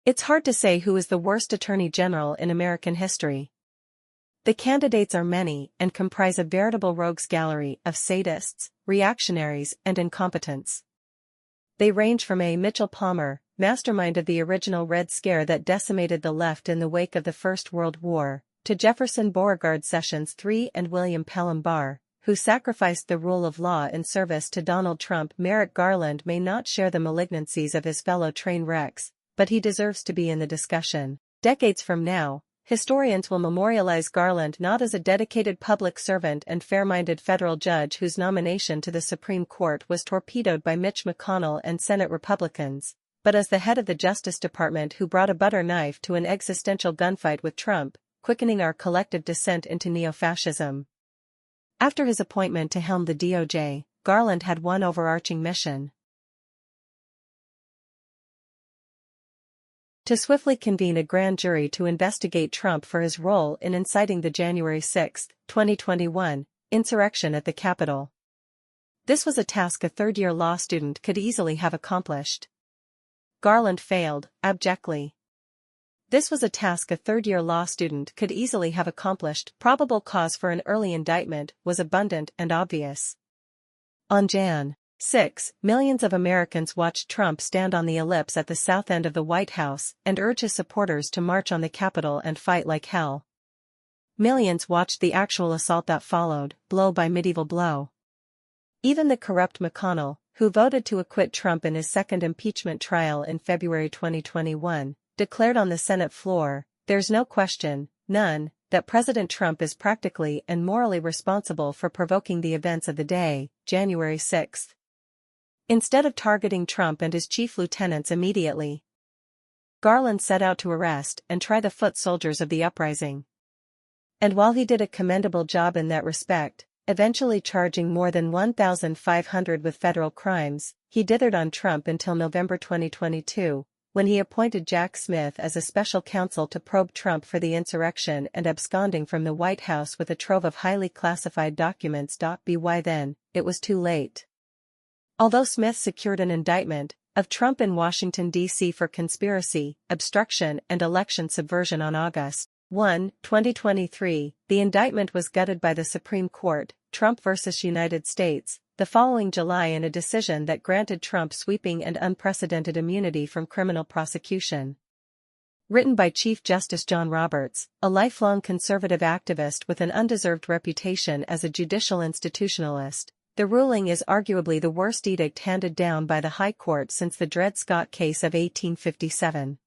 It's hard to say who is the worst attorney general in American history. The candidates are many and comprise a veritable rogues gallery of sadists, reactionaries, and incompetents. They range from A. Mitchell Palmer, mastermind of the original Red Scare that decimated the left in the wake of the First World War, to Jefferson Beauregard Sessions III and William Pelham Barr, who sacrificed the rule of law in service to Donald Trump. Merrick Garland may not share the malignancies of his fellow train wrecks, but he deserves to be in the discussion. Decades from now, historians will memorialize Garland not as a dedicated public servant and fair-minded federal judge whose nomination to the Supreme Court was torpedoed by Mitch McConnell and Senate Republicans, but as the head of the Justice Department who brought a butter knife to an existential gunfight with Trump, quickening our collective descent into neo-fascism. After his appointment to helm the DOJ, Garland had one overarching mission: to swiftly convene a grand jury to investigate Trump for his role in inciting the January 6, 2021, insurrection at the Capitol. This was a task a third-year law student could easily have accomplished. Garland failed, abjectly. This was a task a third-year law student could easily have accomplished. Probable cause for an early indictment was abundant and obvious. On Jan. 6, millions of Americans watched Trump stand on the ellipse at the south end of the White House and urge his supporters to march on the Capitol and fight like hell. Millions watched the actual assault that followed, blow by medieval blow. Even the corrupt McConnell, who voted to acquit Trump in his second impeachment trial in February 2021, declared on the Senate floor, "There's no question, none, that President Trump is practically and morally responsible for provoking the events of the day, January 6. Instead of targeting Trump and his chief lieutenants immediately, Garland set out to arrest and try the foot soldiers of the uprising. And while he did a commendable job in that respect, eventually charging more than 1,500 with federal crimes, he dithered on Trump until November 2022, when he appointed Jack Smith as a special counsel to probe Trump for the insurrection and absconding from the White House with a trove of highly classified documents. By then, it was too late. Although Smith secured an indictment of Trump in Washington, D.C. for conspiracy, obstruction, and election subversion on August 1, 2023, the indictment was gutted by the Supreme Court, Trump v. United States, the following July in a decision that granted Trump sweeping and unprecedented immunity from criminal prosecution. Written by Chief Justice John Roberts, a lifelong conservative activist with an undeserved reputation as a judicial institutionalist, the ruling is arguably the worst edict handed down by the High Court since the Dred Scott case of 1857.